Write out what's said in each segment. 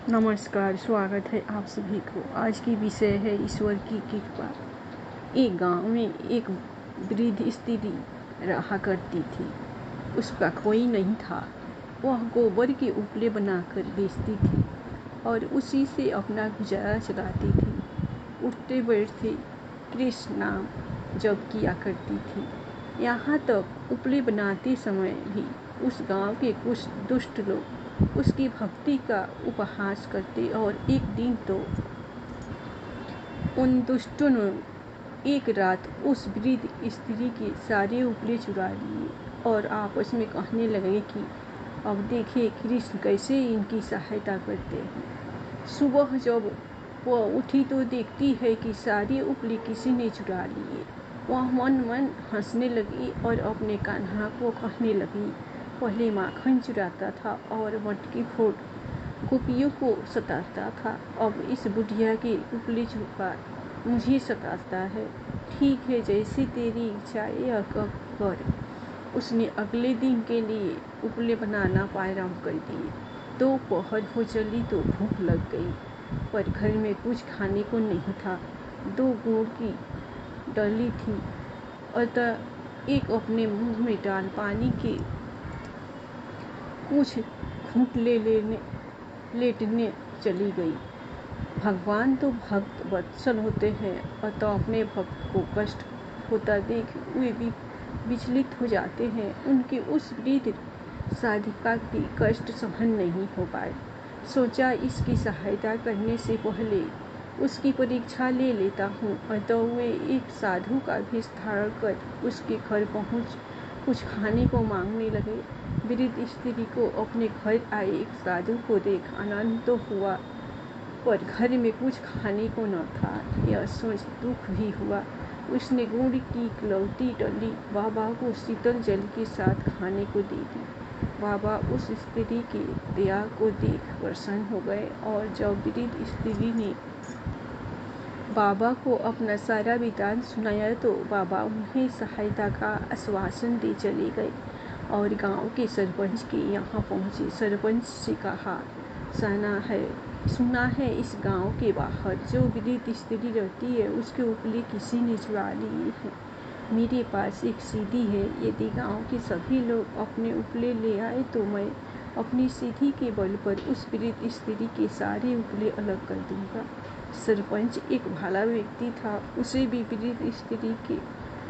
नमस्कार, स्वागत है आप सभी को। आज की विषय है ईश्वर की कृपा। एक गांव में एक वृद्ध स्त्री रहा करती थी। उसका कोई नहीं था। वह गोबर के उपले बनाकर बेचती थी और उसी से अपना गुजारा चलाती थी। उठते बैठते कृष्ण नाम जप किया करती थी। यहाँ तक उपले बनाते समय भी उस गांव के कुछ दुष्ट लोग उसकी भक्ति का उपहास करते और एक दिन तो उन दुष्टों ने एक रात उस वृद्ध स्त्री के सारे उपले चुरा लिए और आपस में कहने लगे कि अब देखिए कृष्ण कैसे इनकी सहायता करते हैं। सुबह जब वह उठी तो देखती है कि सारे उपले किसी ने चुरा लिए। वह मन मन हंसने लगी और अपने कान्हा को कहने लगी, पहले माखन चुराता था और मटकी फोड़ गोपियों को सताता था, अब इस बुढ़िया के उपले चुरा मुझे सताता है। ठीक है, जैसी तेरी इच्छा यह कर। उसने अगले दिन के लिए उपले बनाना प्रारंभ कर दिए। दोपहर हो चली तो भूख लग गई, पर घर में कुछ खाने को नहीं था। 2 गुड़ की डली थी, अतः एक अपने मुंह में डाल पानी के कुछ घूंट लेटने चली गई। भगवान तो भक्त वत्सल होते हैं, अतः अपने भक्त को कष्ट होता देख वे भी विचलित हो जाते हैं। उनकी उस वृद्ध साधिका की कष्ट सहन नहीं हो पाए। सोचा इसकी सहायता करने से पहले उसकी परीक्षा ले लेता हूँ। अतः वे एक साधु का भेष धारण कर उसके घर पहुँच कुछ खाने को मांगने लगे। वृद्ध स्त्री को अपने घर आए एक साधु को देख आनंद तो हुआ, पर घर में कुछ खाने को न था। यह सोच दुख भी हुआ। उसने गुड़ की इकलौती डली बाबा को शीतल जल के साथ खाने को दे दी। बाबा उस स्त्री की दया को देख प्रसन्न हो गए और जब वृद्ध स्त्री ने बाबा को अपना सारा वृत्तांत सुनाया तो बाबा उन्हें सहायता का आश्वासन दे चले गए और गांव के सरपंच के यहाँ पहुँचे। सरपंच से कहा, सुना है इस गांव के बाहर जो वृद्ध स्त्री रहती है उसके उपले किसी ने चुरा लिए हैं। मेरे पास एक सीढ़ी है, यदि गांव के सभी लोग अपने उपले ले आए तो मैं अपनी सीढ़ी के बल पर उस वृद्ध स्त्री के सारे उपले अलग कर दूंगा। सरपंच एक भला व्यक्ति था, उसे भी वृद्ध स्त्री के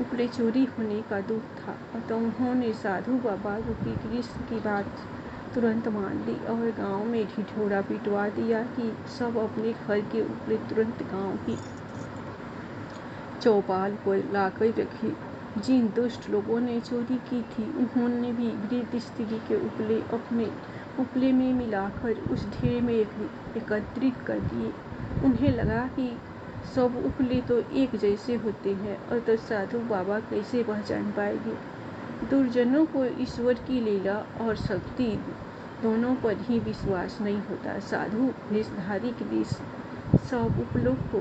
उपले चोरी होने का दुख था, अतः उन्होंने साधु बाबा रूपी कृष्ण की बात तुरंत मान ली और गांव में ढिढोरा पिटवा दिया कि सब अपने घर के उपले तुरंत गांव की चौपाल पर लाकर रखे। जिन दुष्ट लोगों ने चोरी की थी उन्होंने भी वृद्ध स्त्री के उपले अपने उपले में मिलाकर उस ढेर में एकत्रित कर दिए। उन्हें लगा कि सब उपले तो एक जैसे होते हैं, अतः साधु बाबा कैसे पहचान पाएंगे। दुर्जनों को ईश्वर की लीला और शक्ति दोनों पर ही विश्वास नहीं होता। साधु भेषधारी कृष्ण सब उपलों को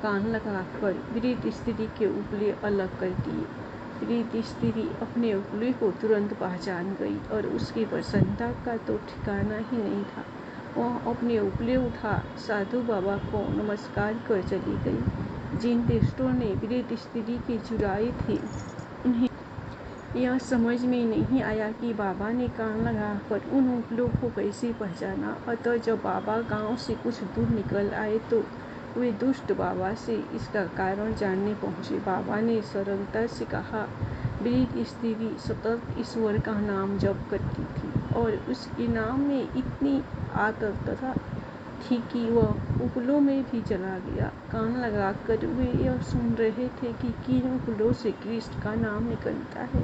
कान लगाकर वृद्ध स्त्री के उपले अलग कर दिए। वृद्ध स्त्री अपने उपले को तुरंत पहचान गई और उसकी प्रसन्नता का तो ठिकाना ही नहीं था। वह अपने उपले उठा साधु बाबा को नमस्कार कर चली गई। जिन दुष्टों ने वृद्ध स्त्री के चुराए थे उन्हें यह समझ में नहीं आया कि बाबा ने कान लगाकर उन उपलों को कैसे पहचाना। अतः जब बाबा गांव से कुछ दूर निकल आए तो वे दुष्ट बाबा से इसका कारण जानने पहुँचे। बाबा ने सरलता से कहा, वृद्ध स्त्री सतत ईश्वर का नाम जप करती थी और उसके नाम में इतनी आर्द्रता थी कि वह उपलों में भी चला गया। कान लगाकर वे यह सुन रहे थे कि किन उपलों से कृष्ण का नाम निकलता है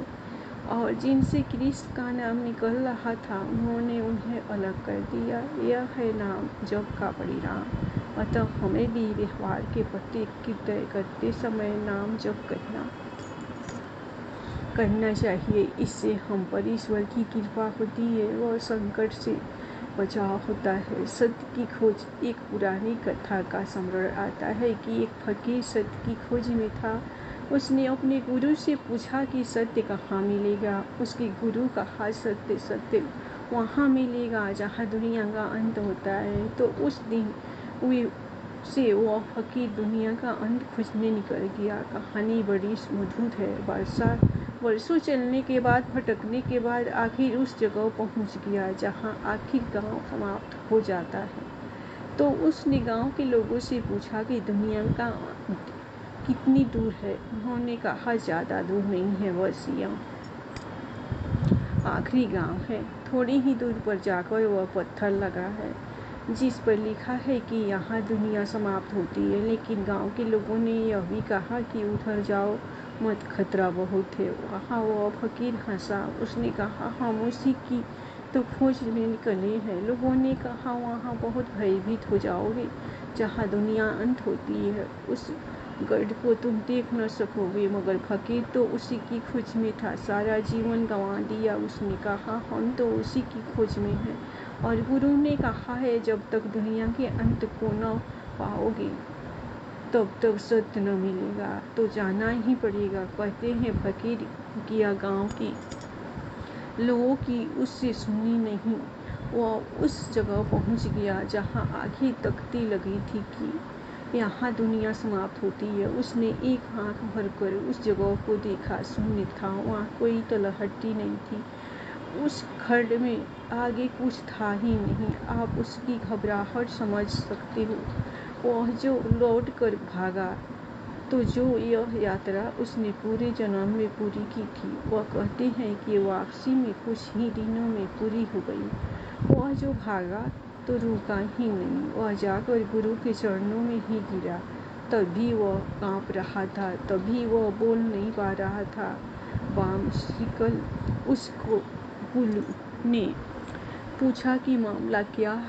और जिनसे कृष्ण का नाम निकल रहा था उन्होंने उन्हें अलग कर दिया। यह है नाम जप का परिणाम। अतः हमें भी व्यवहार के प्रति कृत्य करते समय नाम जप करना चाहिए। इससे हम पर ईश्वर की कृपा होती है और संकट से बचाव होता है। सत्य की खोज। एक पुरानी कथा का स्मरण आता है कि एक फकीर सत्य की खोज में था। उसने अपने गुरु से पूछा कि सत्य कहाँ मिलेगा। उसके गुरु कहा, सत्य सत्य वहाँ मिलेगा जहाँ दुनिया का अंत होता है। तो उस दिन वे से वह फकीर दुनिया का अंत खोजने निकल गया। कहानी बड़ी मधुर है। वर्षों चलने के बाद, भटकने के बाद आखिर उस जगह पहुँच गया जहाँ आखिर गांव समाप्त हो जाता है। तो उसने गांव के लोगों से पूछा कि दुनिया का अंत कितनी दूर है। उन्होंने कहा ज़्यादा दूर नहीं है, बस यहाँ आखिरी गांव है। थोड़ी ही दूर पर जाकर वह पत्थर लगा है जिस पर लिखा है कि यहाँ दुनिया समाप्त होती है। लेकिन गांव के लोगों ने यह भी कहा कि उधर जाओ मत, खतरा बहुत है। वहाँ वह फकीर हंसा। उसने कहा, हम उसी की तो खोज में निकले हैं। लोगों ने कहा, वहाँ बहुत भयभीत हो जाओगे जहाँ दुनिया अंत होती है। उस गढ़ को तुम देख न सकोगे। मगर फकीर तो उसी की खोज में था। सारा जीवन गंवा दिया। उसने कहा, हम तो उसी की खोज में हैं। और गुरु ने कहा है, जब तक दुनिया के अंत को न पाओगे तब तक सत्य न मिलेगा। तो जाना ही पड़ेगा। कहते हैं फकीर किया गांव की लोगों की उससे सुनी नहीं। वह उस जगह पहुंच गया जहां आखिर तख्ती लगी थी कि यहाँ दुनिया समाप्त होती है। उसने एक आंख भरकर उस जगह को देखा। शून्य था। वहाँ कोई तलहटी नहीं थी। उस खड्ड में आगे कुछ था ही नहीं। आप उसकी घबराहट समझ सकते हो। वह जो लौट कर भागा, तो जो यह यात्रा उसने पूरे जन्म में पूरी की थी, वह कहते हैं कि वापसी में कुछ ही दिनों में पूरी हो गई। वह जो भागा तो रुका ही नहीं। वह जाकर गुरु के चरणों में ही गिरा। तभी वह काँप रहा था। तभी वह बोल नहीं पा रहा था। वामशिकल उसको गुरु ने पूछा कि मामला क्या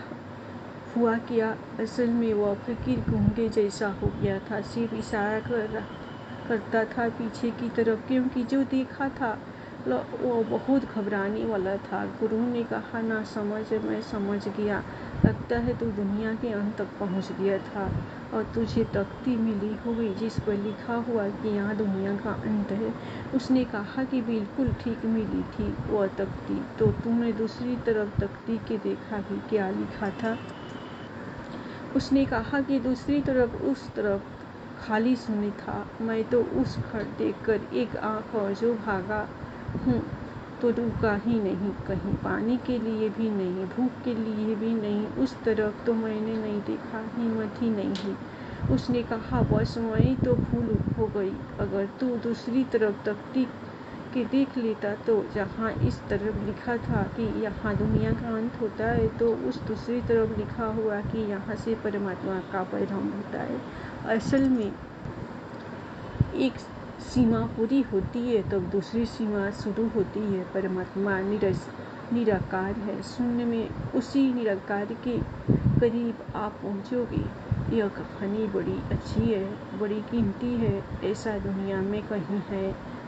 हुआ क्या। असल में वह फकीर गूंगे जैसा हो गया था। सिर्फ इशारा करता था पीछे की तरफ, क्योंकि जो देखा था वो बहुत घबराने वाला था। गुरु ने कहा, ना समझ, मैं समझ गया। लगता है तू दुनिया के अंत तक पहुंच गया था और तुझे तख्ती मिली होगी जिस पर लिखा हुआ कि यहाँ दुनिया का अंत है। उसने कहा कि बिल्कुल ठीक मिली थी वह तख्ती। तो तूने दूसरी तरफ तख्ती के देखा कि क्या लिखा था? उसने कहा कि दूसरी तरफ, उस तरफ खाली शून्य था। मैं तो उस खड्ड देखकर एक आंख और जो भागा हूँ तो रुका ही नहीं। कहीं पानी के लिए भी नहीं, भूख के लिए भी नहीं। उस तरफ तो मैंने नहीं देखा, हिम्मत ही नहीं हुई। उसने कहा, बस मैं तो भूल हो गई। अगर तू दूसरी तरफ तख्ती के देख लेता तो जहाँ इस तरफ लिखा था कि यहाँ दुनिया का अंत होता है, तो उस दूसरी तरफ लिखा हुआ कि यहाँ से परमात्मा का प्रारंभ होता है। असल में एक सीमा पूरी होती है तब दूसरी सीमा शुरू होती है। परमात्मा निराकार है। शून्य में उसी निराकार के करीब आप पहुँचोगे। यह कहानी बड़ी अच्छी है, बड़ी कीमती है। ऐसा दुनिया में कहीं है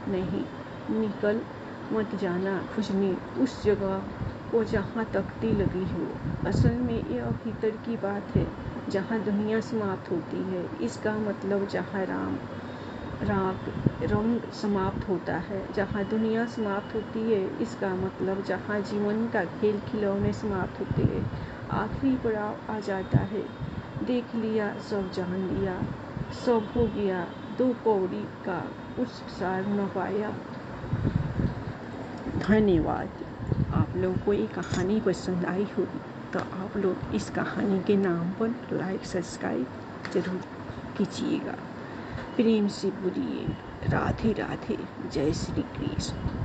नहीं। निकल मत जाना खोजने उस जगह को जहाँ तख्ती लगी हो। असल में यह भीतर की बात है जहाँ दुनिया समाप्त होती है। इसका मतलब जहाँ रंग समाप्त होता है। जहाँ दुनिया समाप्त होती है, इसका मतलब जहाँ जीवन का खेल खिलौने समाप्त होते हैं। आखिरी पड़ाव आ जाता है। देख लिया, सब जान लिया, सब हो गया। 2 कौड़ी का कुछ सार न पाया। धन्यवाद। आप लोगों को ये कहानी पसंद आई होगी तो आप लोग इस कहानी के नाम पर लाइक सब्सक्राइब जरूर कीजिएगा। प्रेम से बोलिए राधे राधे, जय श्री कृष्ण।